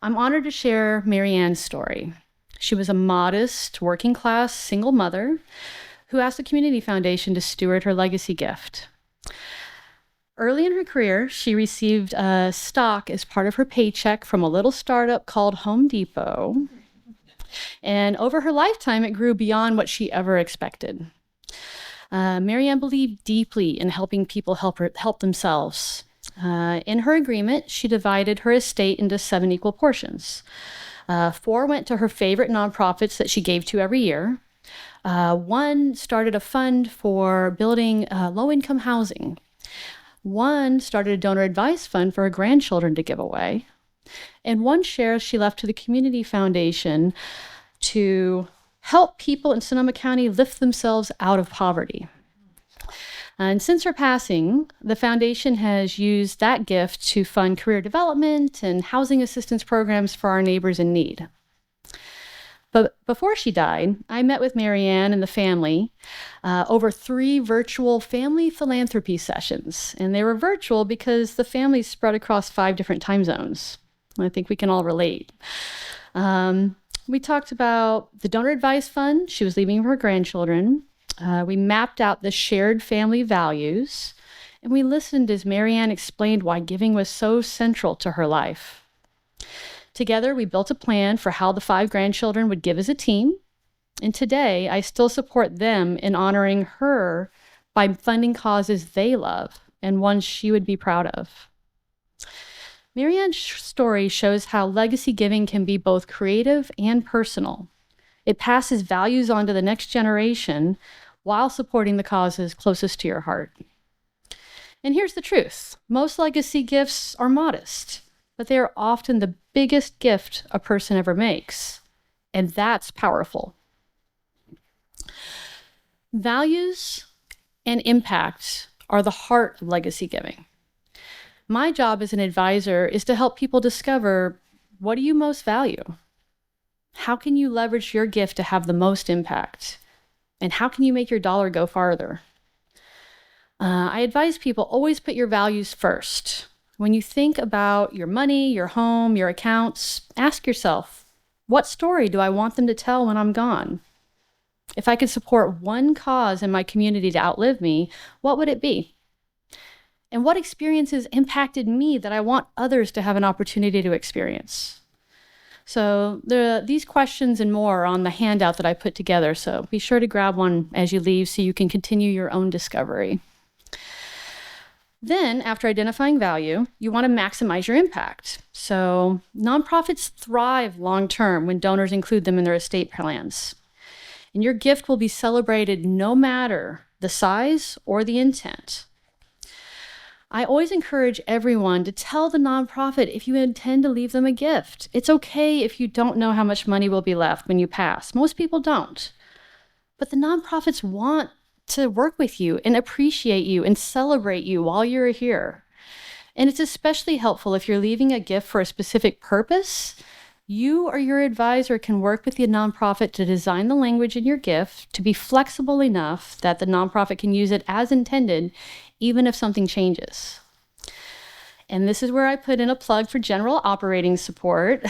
I'm honored to share Mary Ann's story. She was a modest, working-class, single mother who asked the Community Foundation to steward her legacy gift. Early in her career, she received a stock as part of her paycheck from a little startup called Home Depot. And over her lifetime, it grew beyond what she ever expected. Mary Ann believed deeply in helping people help themselves. In her agreement, she divided her estate into 7 equal portions. 4 went to her favorite nonprofits that she gave to every year. 1 started a fund for building low-income housing. 1 started a donor advice fund for her grandchildren to give away. And 1 share she left to the Community Foundation to help people in Sonoma County lift themselves out of poverty. And since her passing, the foundation has used that gift to fund career development and housing assistance programs for our neighbors in need. But before she died, I met with Mary Ann and the family over 3 virtual family philanthropy sessions. And they were virtual because the family spread across 5 different time zones. I think we can all relate. We talked about the donor advice fund she was leaving for her grandchildren. We mapped out the shared family values. And we listened as Mary Ann explained why giving was so central to her life. Together, we built a plan for how the 5 grandchildren would give as a team. And today, I still support them in honoring her by funding causes they love and ones she would be proud of. Mary Ann's story shows how legacy giving can be both creative and personal. It passes values on to the next generation while supporting the causes closest to your heart. And here's the truth. Most legacy gifts are modest, but they are often the biggest gift a person ever makes. And that's powerful. Values and impact are the heart of legacy giving. My job as an advisor is to help people discover, what do you most value? How can you leverage your gift to have the most impact? And how can you make your dollar go farther? I advise people always put your values first. When you think about your money, your home, your accounts, ask yourself, what story do I want them to tell when I'm gone? If I could support one cause in my community to outlive me, what would it be? And what experiences impacted me that I want others to have an opportunity to experience? So these questions and more are on the handout that I put together, so be sure to grab one as you leave so you can continue your own discovery. Then, after identifying value, you want to maximize your impact. So nonprofits thrive long-term when donors include them in their estate plans. And your gift will be celebrated no matter the size or the intent. I always encourage everyone to tell the nonprofit if you intend to leave them a gift. It's okay if you don't know how much money will be left when you pass. Most people don't. But the nonprofits want to work with you and appreciate you and celebrate you while you're here. And it's especially helpful if you're leaving a gift for a specific purpose. You or your advisor can work with the nonprofit to design the language in your gift to be flexible enough that the nonprofit can use it as intended, even if something changes. And this is where I put in a plug for general operating support.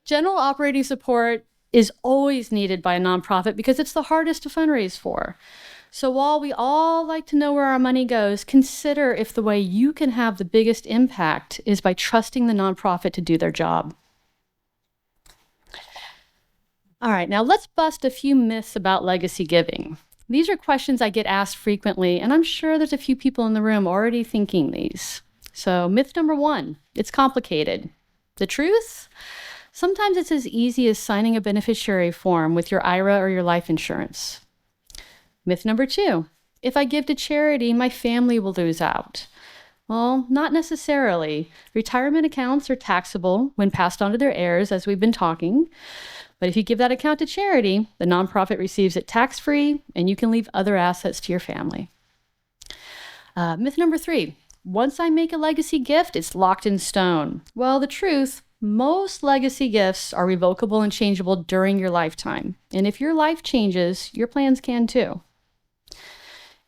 General operating support is always needed by a nonprofit because it's the hardest to fundraise for. So while we all like to know where our money goes, consider if the way you can have the biggest impact is by trusting the nonprofit to do their job. All right, now let's bust a few myths about legacy giving. These are questions I get asked frequently, and I'm sure there's a few people in the room already thinking these. So myth number 1, it's complicated. The truth? Sometimes it's as easy as signing a beneficiary form with your IRA or your life insurance. Myth number 2, if I give to charity, my family will lose out. Well, not necessarily. Retirement accounts are taxable when passed on to their heirs, as we've been talking. But if you give that account to charity, the nonprofit receives it tax-free, and you can leave other assets to your family. Myth number 3, once I make a legacy gift, it's locked in stone. Well, the truth, most legacy gifts are revocable and changeable during your lifetime. And if your life changes, your plans can too.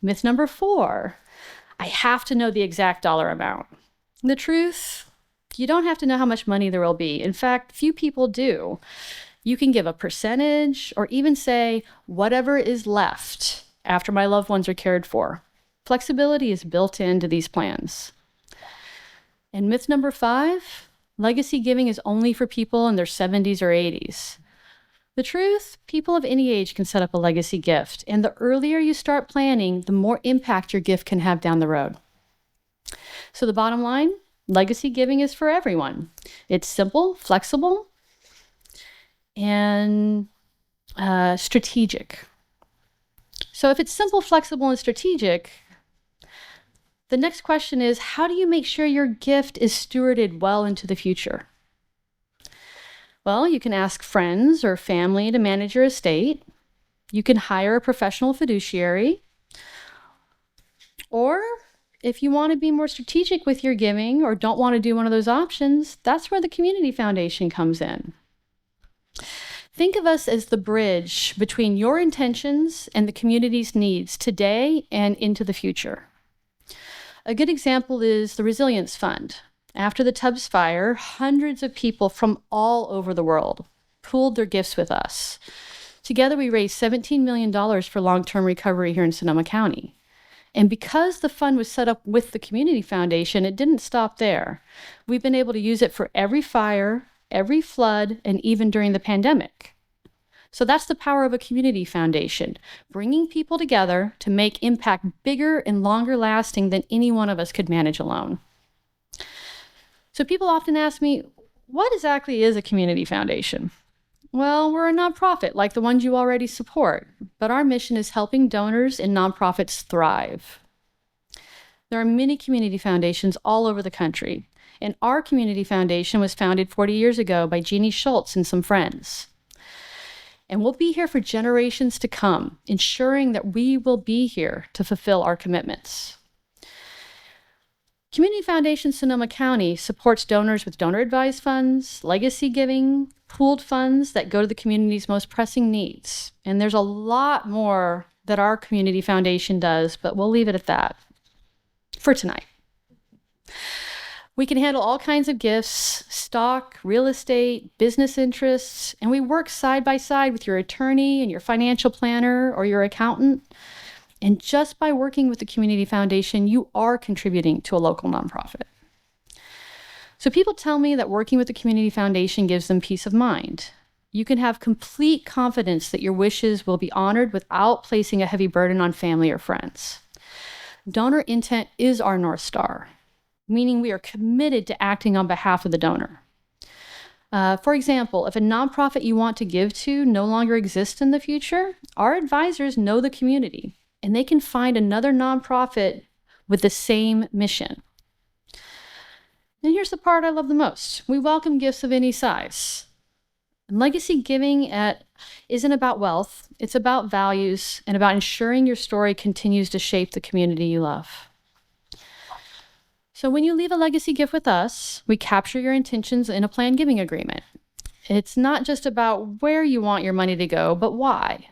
Myth number 4, I have to know the exact dollar amount. The truth, you don't have to know how much money there will be. In fact, few people do. You can give a percentage or even say, whatever is left after my loved ones are cared for. Flexibility is built into these plans. And myth number 5, legacy giving is only for people in their 70s or 80s. The truth, people of any age can set up a legacy gift, and the earlier you start planning, the more impact your gift can have down the road. So the bottom line, legacy giving is for everyone. It's simple, flexible, and strategic. So if it's simple, flexible, and strategic, the next question is, how do you make sure your gift is stewarded well into the future? Well, you can ask friends or family to manage your estate. You can hire a professional fiduciary. Or if you want to be more strategic with your giving or don't want to do one of those options, that's where the community foundation comes in. Think of us as the bridge between your intentions and the community's needs today and into the future. A good example is the Resilience Fund. After the Tubbs fire, hundreds of people from all over the world pooled their gifts with us. Together, we raised $17 million for long-term recovery here in Sonoma County. And because the fund was set up with the Community Foundation, it didn't stop there. We've been able to use it for every fire, every flood, and even during the pandemic. So that's the power of a community foundation, bringing people together to make impact bigger and longer lasting than any one of us could manage alone. So people often ask me, what exactly is a community foundation? Well, we're a nonprofit like the ones you already support, but our mission is helping donors and nonprofits thrive. There are many community foundations all over the country, and our community foundation was founded 40 years ago by Jeannie Schultz and some friends. And we'll be here for generations to come, ensuring that we will be here to fulfill our commitments. Community Foundation Sonoma County supports donors with donor-advised funds, legacy giving, pooled funds that go to the community's most pressing needs. And there's a lot more that our community foundation does, but we'll leave it at that for tonight. We can handle all kinds of gifts, stock, real estate, business interests, and we work side by side with your attorney and your financial planner or your accountant. And just by working with the Community Foundation, you are contributing to a local nonprofit. So people tell me that working with the Community Foundation gives them peace of mind. You can have complete confidence that your wishes will be honored without placing a heavy burden on family or friends. Donor intent is our North Star, meaning we are committed to acting on behalf of the donor. For example, if a nonprofit you want to give to no longer exists in the future, our advisors know the community, and they can find another nonprofit with the same mission. And here's the part I love the most. We welcome gifts of any size. And legacy giving isn't about wealth, it's about values and about ensuring your story continues to shape the community you love. So when you leave a legacy gift with us, we capture your intentions in a planned giving agreement. It's not just about where you want your money to go, but why.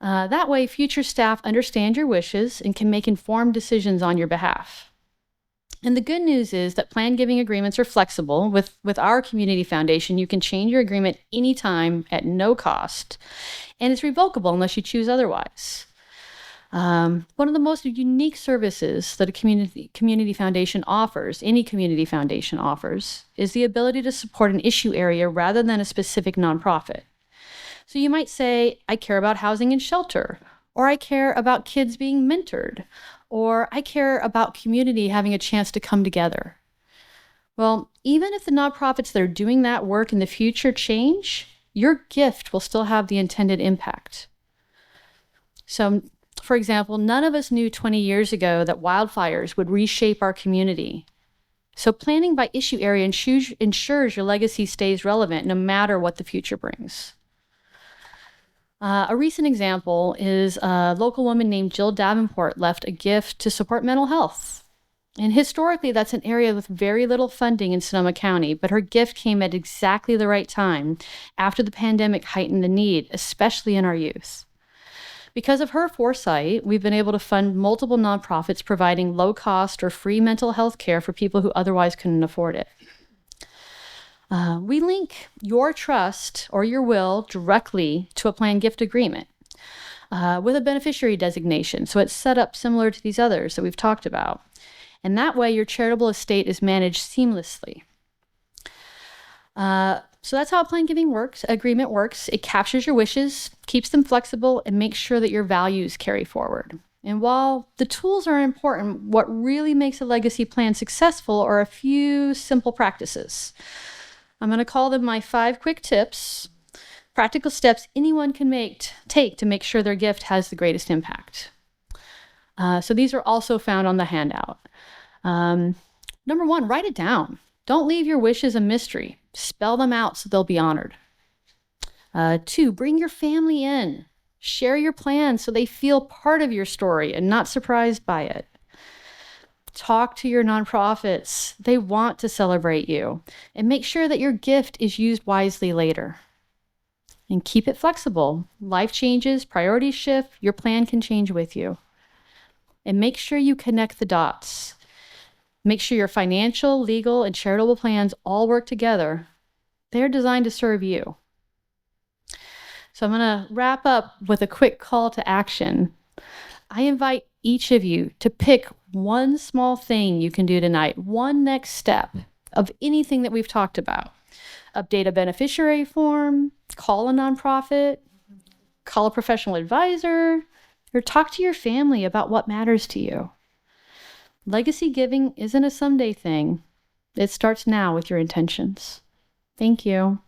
That way, future staff understand your wishes and can make informed decisions on your behalf. And the good news is that planned giving agreements are flexible. With our community foundation, you can change your agreement anytime at no cost, and it's revocable unless you choose otherwise. One of the most unique services that a community foundation offers, any community foundation offers, is the ability to support an issue area rather than a specific nonprofit. So you might say, I care about housing and shelter, or I care about kids being mentored, or I care about community having a chance to come together. Well, even if the nonprofits that are doing that work in the future change, your gift will still have the intended impact. So, for example, none of us knew 20 years ago that wildfires would reshape our community. So planning by issue area ensures your legacy stays relevant no matter what the future brings. A recent example is a local woman named Jill Davenport left a gift to support mental health. And historically, that's an area with very little funding in Sonoma County, but her gift came at exactly the right time after the pandemic heightened the need, especially in our youth. Because of her foresight, we've been able to fund multiple nonprofits providing low-cost or free mental health care for people who otherwise couldn't afford it. We link your trust or your will directly to a planned gift agreement with a beneficiary designation. So it's set up similar to these others that we've talked about. And that way your charitable estate is managed seamlessly. So that's how a planned giving agreement works. It captures your wishes, keeps them flexible, and makes sure that your values carry forward. And while the tools are important, what really makes a legacy plan successful are a few simple practices. I'm going to call them my 5 quick tips, practical steps anyone can take to make sure their gift has the greatest impact. So these are also found on the handout. Number 1, write it down. Don't leave your wishes a mystery. Spell them out so they'll be honored. 2, bring your family in. Share your plans so they feel part of your story and not surprised by it. Talk to your nonprofits. They want to celebrate you. And make sure that your gift is used wisely later. And keep it flexible. Life changes, priorities shift, your plan can change with you. And make sure you connect the dots. Make sure your financial, legal, and charitable plans all work together. They're designed to serve you. So I'm going to wrap up with a quick call to action. I invite each of you to pick one small thing you can do tonight, one next step of anything that we've talked about. Update a beneficiary form, call a nonprofit, call a professional advisor, or talk to your family about what matters to you. Legacy giving isn't a someday thing. It starts now with your intentions. Thank you.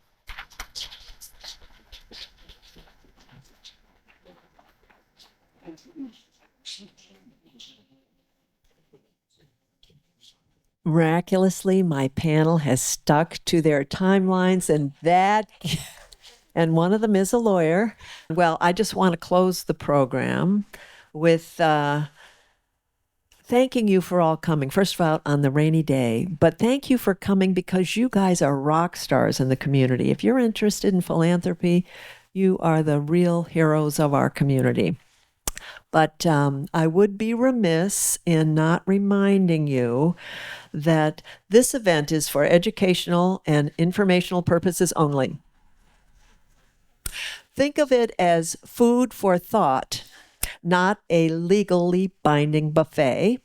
Miraculously, my panel has stuck to their timelines, and one of them is a lawyer. Well, I just want to close the program with thanking you for all coming. First of all, on the rainy day, but thank you for coming because you guys are rock stars in the community. If you're interested in philanthropy, you are the real heroes of our community. But I would be remiss in not reminding you that this event is for educational and informational purposes only. Think of it as food for thought, not a legally binding buffet.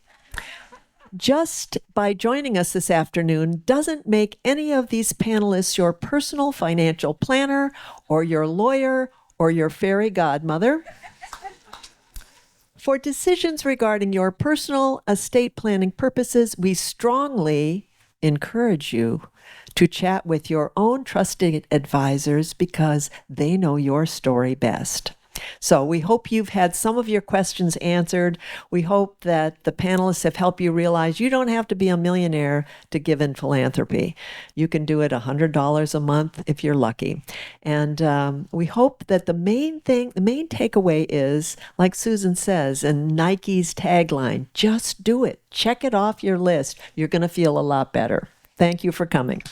Just by joining us this afternoon doesn't make any of these panelists your personal financial planner or your lawyer or your fairy godmother. For decisions regarding your personal estate planning purposes, we strongly encourage you to chat with your own trusted advisors because they know your story best. So we hope you've had some of your questions answered. We hope that the panelists have helped you realize you don't have to be a millionaire to give in philanthropy. You can do it $100 a month if you're lucky. And we hope that the main takeaway is, like Susan says, and Nike's tagline, just do it. Check it off your list. You're going to feel a lot better. Thank you for coming.